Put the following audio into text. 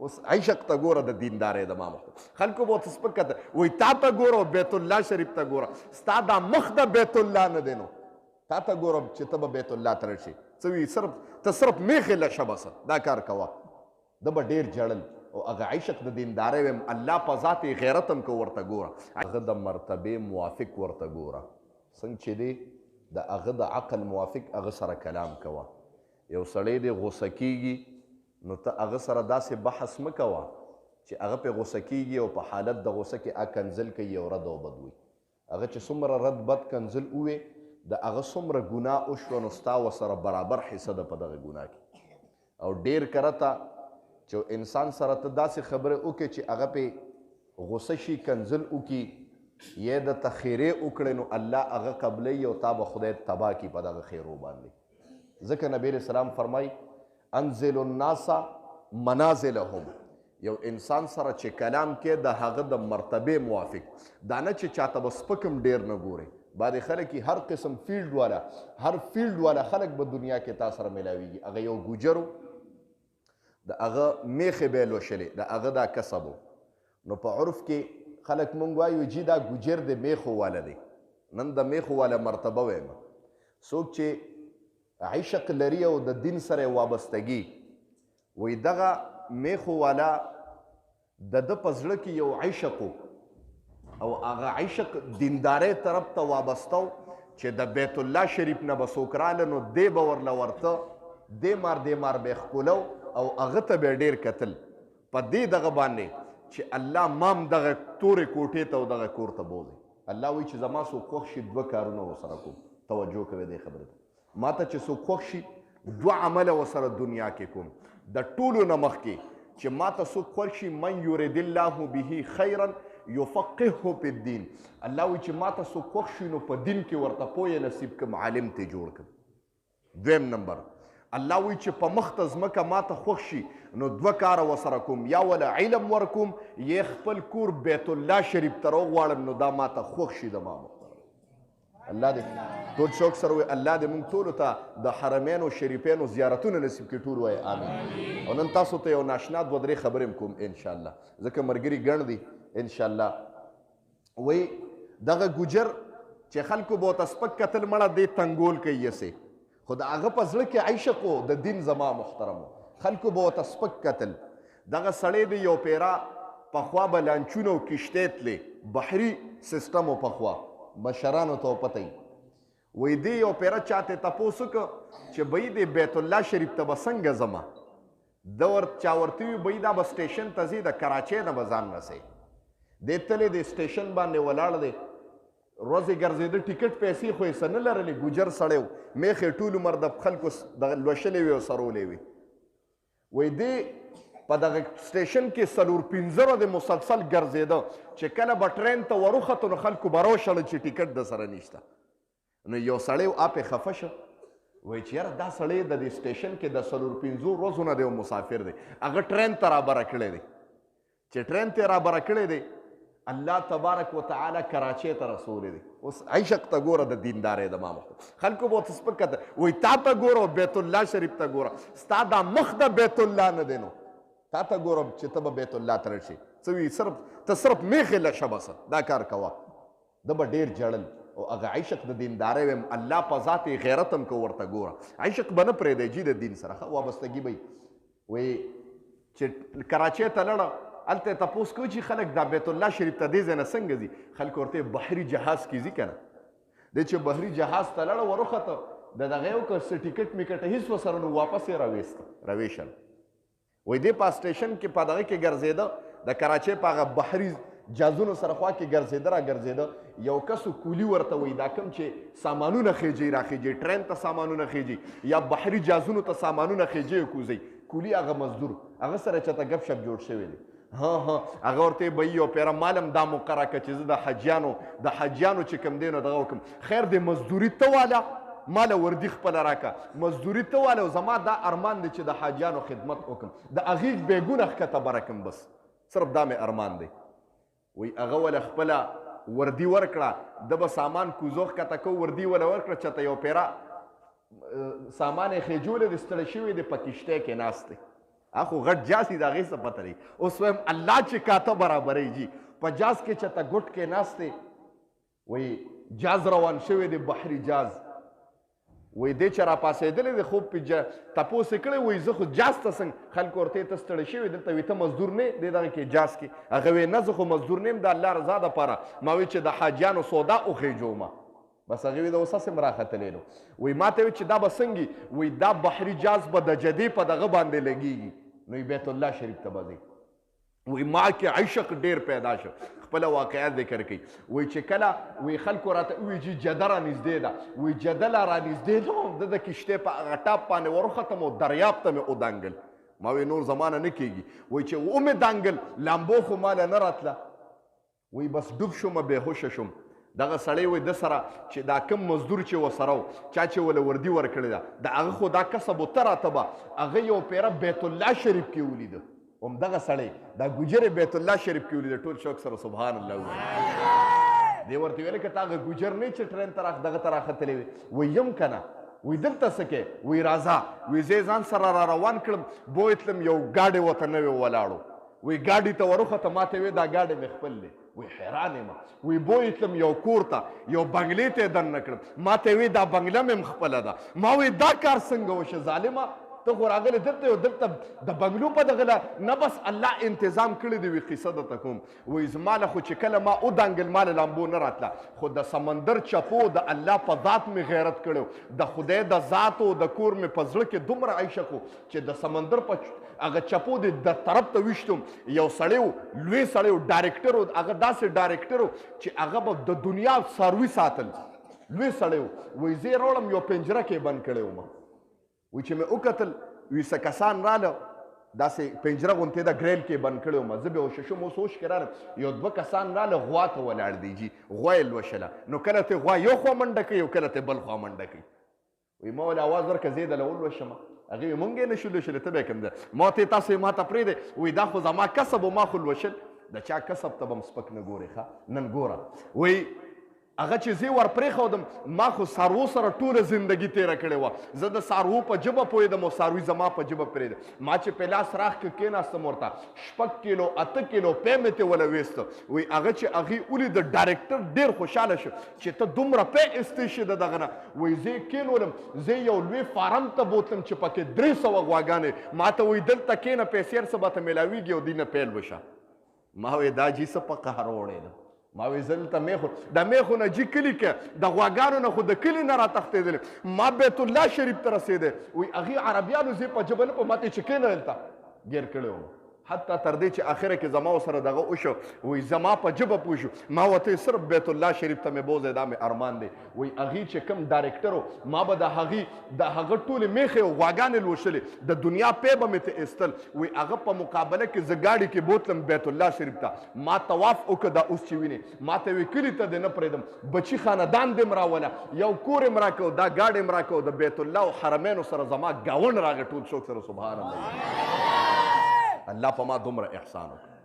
اوس عشق ته ګوره د دیندارۍ د ما محترم خلکو به ورته سپک کتل وایي تا ته ګوره بیت الله شریف ته ګوره ستا دا مخ د بیت الله نه دی نو تا ته ګوره چې ته به بیت الله ته راشي څه وي ته صرف میخې لشه بسه دا کار کوه ده به ډېر ژړل او هغه عشق د دیندارۍ ویم الله په ذات یې غیرت هم که ورته ګوره هغه د مرتبې موافق ورته ګوره څنګه چې دی د هغه د عقل موافق هغه سره کلام کوه یو سړی دی غوسه کېږي نو ته هغه سره داسې بحث مه کوه چې هغه پې غوسه کېږي او په حالت د غوسه کې کنځل کوي او رد او بد وي هغه چې څومره رد بد کنځل ووې د هغه څومره ګناه وشوه نو ستا ورسره برابر حصه ده په دغه ګناه کې او ډېر کرته چې انسان سره ته داسې خبرې وکړې چې هغه پې غوسه شي کنځل وکړي یا د ته خیرې وکړې نو الله هغه قبلوي او تا به خدای تباه کړي په دغه خیرو باندې ځکه نبی علیه السلام فرمایي انزل الناس منازلهم یو انسان سره چې کلام کې د هغه د مرتبې موافق دا نه چې چاته به سپک هم ډېر نه ګوري بعضې خلک هر قسم فیلډ والا هر فیلډ والا خلک به دنیا کې تا سره میلاویږي هغه یو ګوجر د هغه میخې به یې لوشلې د هغه دا کسب نو په عرف کې خلک مونږ وایو جي دا ګوجر د میخو والا دی نن د میخو والا مرتبه وایم څوک چې عشق لري او د دین سره وابستګي وایي دغه میخو والا د ده په زړه کې یو عشق او هغه عشق دیندارۍ طرف ته وابسته چې د بیت الله شریف نه به څوک راله نو دی به ورله ورته دی مار به یې ښکلو او هغه ته به یې ډېر کتل په دې دغه باندې چې الله مام دغه تورې کوټې ته او دغه کور ته بوځي الله وایي چې زما څوک خوښ شي دوه کارونه ورسره کوم توجه کوئ دې خبرې ته ما ته چې څوک خوښ شي دوه عمله ورسره دنیا کې کوم د ټولو نه مخکې چې ما ته څوک خوښ شي من یرید الله به خیرا یفقهه فی الدین الله وایي چې ما ته څوک خوښ شي نو په دین کې ورته پوهه نصیب کړم عالم ته جوړ کړم دویم نمبر الله وایي چې په مخ ته ځمکه ما ته خوښ شي نو دوه کاره ورسره کوم یا وله علم ورکوم یا خپل کور بیت الله شریف ته راوغواړم نو دا ما ته خوښ شي د ما الله دې ټول شوق سره وایي الله دې موږ ټولو ته د حرمینو شریفینو زیارتونه نصیب کړي ټول وایي آمین او نن تاسو ته یو ناشنا دوه درې خبرې هم کوم انشاءالله ځکه ملګري ګڼ دي انشاءالله وایي دغه ګوجر چې خلکو به ورته سپک کتل مړه دې تنګول کوي یسې خو د هغه په زړه کې عشق و د دین زما محترم خلکو به ورته سپک کتل دغه سړی دی یو پیرا پخوا به لانچونه او کشتۍ تلې بحري سیسټم و پخوا مشرانو ته پته وي وایي دې یو پیره چاته تپوس وکړه چې بهی د بیت الله شریف ته به څنګه ځمه ده چا ورته وي بهی دا به سټیشن ته ځي د کراچۍ نه به ځان رسئ دې تلې د سټیشن باندې ولاړ دی ورځې ګرځېده ټیکټ پیسې خو یې څه نه لرلې ګوجر سړی و میخې ټول عمر د خلکو دغه لوشلې وې او سرولې وې وایي دې په دغه سټیشن کې 4-5 ورځې مسلسل ګرځېده چې کله به ټرین ته وروخته نو خلکو به راوشړل چې ټیکټ د سره نشته نو یو سړی و اپې خفه شه وایي چې یاره دا سړی د دې سټیشن کې د 4-5 ورځو نه دی مسافر دی هغه ټرین ته رابره کړی دی چې ټرین ته رابره کړی دی الله تبارک وتعالی کراچۍ ته رسولی دی اوس عشق ته ګوره د دیندارۍ د ما محترم خلکو به ورته سپک کتل وایي تا ته ګوره بیت الله شریف ته ګوره ستا دا مخ د بیت الله نه دی نو تا ته ګوره چې ته به بیت الله ته راشي څه وي ته صرف میخې لشه بسه دا کار کوه ده به ډېر ژړل او هغه عشق د دیندارۍ ویم الله په ذات یې غیرت هم که ورته ګوره عشق به نه پرېږدی جي د دین سره ښه وابستګي به وي وایي چې کراچۍ ته لړه هلته یې تپوس کوي چې خلک دا بیت الله شریف ته دې ځای نه څنګه ځي خلک ورته بحري جهاز کې ځي که نه دی چې بحري جهاز ته لړه وروخته د دغه یې وکړ څه ټیکټ میکټ هېڅ ورسره نو واپس یې راویشل وایي دی په سټیشن کې په دغه کې ګرځېده د کراچۍ په هغه بحري جهازونو سره خوا کې ګرځېده را ګرځېده یو کسو کولی ورته وایي دا کوم چې سامانونه خیجي راخیجي ټرین ته سامانونه خیجي یا بحري جهازونو ته سامانونه خیجي کوزي کولی هغه مزدور هغه سره چېرته ګپ شپ جوړ شوی دی هغه ورته به یو پیره مالم دا مقرره کړه چې زه د حاجیانو چې کوم دی نو دغه وکړم خیر د مزدوري ته واله ماله وردي خپله راکړه مزدوري ته واله زما دا ارمان دی چې د حاجیانو خدمت وکړم د هغې بیګونه ښکته بره کړم بس صرف دا مې ارمان دی وایي هغه وله خپله وردي ورکړه ده به سامان کوزو ښکته کو وردي وله ورکړه چېرته یو پیره سامان یې خېجولی دی ستړی شوی دی په کشتۍ کې ناست دی اخو غټ جاز دي د هغې څه پته لري. اوس وایم الله چې کاته برابروي جي په جاز کې چې ته ګوټ کې ناست دی وایي جاز روان شوی دی بحري جاز وایي دی چې راپاڅېدلی دی خوب پې تپوس یې کړی وایي زه خو جاز ته څنګه خلکو ورته ته ستړی شوي دلته وایي ته مزدور نه دی دغه کې جاز کې هغه وایي نه زه خو مزدور نه یم د الله رضا دپاره ما وایي چې د حاجیانو سودا وخېجو ما بس هغې وایي د اوس هسې م راختلی نو وایي ما ته وایي چې دا به څنګه وایي دا بحري جاز به د جدې په دغه باندې لګېږي نو بیت الله شریف ته به ځئ وایي ما کې عشق ډېر پیدا شو خپله واقعه ذکر کوي وایي چې کله وایي خلکو راته ووایي چې جده را نږدې ده وایي جده لا را نږدې ده ده د کشتۍ په هغه ټاپ باندې وروختم او دریاب ته مې ودانګل ما وایي نور زمانه نه کېږي وایي چې ومې دانګل لامبو خو ماله نه راتله وایي بس ډوب شوم بېهوشه شوم دغه سړی وایي ده سره چې دا کم مزدور چې ورسره و چا چې وله وردي ورکړې ده د هغه خو دا کسب و ته راته به هغه یو پیره بیت الله شریف کې ولیده همدغه سړی دا ګجر بیت الله شریف کې ولیده ټول شوق سره سبحان الله ووایي دی ورته ویل که تا هغه ګجر نه چې ټرین ته دغه ته راختلی وي وایي یم که نه وایي دلته څه کې وایي راځه وایي زه ځان سره را روان کړم بوی تلم یو ګاډی ورته نوی ولاړو وایي ګاډي ته وروخته ما ته ویې دا ګاډی مې خپل دی وایي حیران یم وایي بوی تلم یو کور ته یو بنګلې ته یې دننه کړم ما ته ویې دا بنګله مې هم خپله ده ما وایي دا کار څنګه وشه ظالمه ته خو راغلی دلته یو دلته د بنګلو په دغه نه بس الله انتظام کړی دی وي قصه درته کوم وایي زما له خو چې کله ما ودانګل ما له لامبو نه راتله خو د سمندر چپو د الله په ذات مې غیرت کړی د خدای د ذات او د کور مې په زړه کې دومره عشق و چې د سمندر په هغه چپو د طرف ته ویشتم یو سړی و لوی سړی و ډایرکټر و هغه داسې ډایرکټر و چې هغه به د دنیا څاروي ساتل لوی سړی و وایي زه یې راوړم یو پنجره کې بند کړی وم وایي چې مې وکتل وایي څه کسان راله داسې پنجره غوندې ده ګریل کې بند کړی وم زه بې هوښه شوم اوس هوښ کې رالم یو دوه کسان راله غوا ته ولاړ دی جي غوا یې لوشله نو کله ته غوا یو خوا منډه کوي او کله ته بل خوا منډه کوي وایي ما ولې اواز ورکړه زه یې دله ولوشم هغې وایي مونږ یې نه شو لوشلی ته به یې کوم ده ما ته تاسو یې ما ته پرېږدئ وایي دا خو زما کسب و ما خو لوشل د چا کسب ته به هم سپک نه ګورې ښه نن ګوره وایي هغه چې زه ور پرېښودم ما خو څاروو سره ټوله زندګي تېره کړې وه زه د څاروو په ژبه پوهېدم او څاروي زما په ژبه پرېږده ما چې په لاس راښ کې کېناستم ورته 6 کیلو 8 کیلو پی مې ترې وله ویسته وایي هغه چې هغې ولید ډایرکټر ډېر خوشحاله شو چې ته دومره پی ایستی شي د دغه نه وایي زه یې کېنولم زه یو لوی فارم ته بوتلم چې پکې 300 غواګانې ما ته وایي دلته کېنه پیسې هر څه به ته میلاویږي او دې نه پیل وشه ما وایي دا جي څه په قهر وړی ما وی زه دلته میخو د میخو نه جي کلي کې د غواګانو نه خو د کلي نه راتښتېدلې ما بیت الله شریف ته رسېدی وایي هغې عربیانو زه په ژبه نه په ما ته چې کېنه دلته ګیر کړی وم حتی تر دې چې اخره کې زما سره دغه وشو وایي زما په ژبه پوه شو ما ورته صرف بیت الله شریف ته مې بوځی دا مې ارمان دی وایي هغې چې کوم ډایرکټر و ما به د هغه ټولې میښې او غواګانې لوشلې د دنیا پی به مې ته ایستل وایي هغه په مقابله کې زه ګاډي کې بوتلم بیت الله شریف ته ما طواف وکړه دا اوس چې وینې ما ته وایي کلي ته دې نه پرېږدم بچي خاندان دې م راوله یو کور یې م راکړو دا ګاډی م راکړو د بیت الله او حرمینو سره زما ګاونډ راغی ټول څوک سره سبحان الله الله په ما دومره احسان وکړ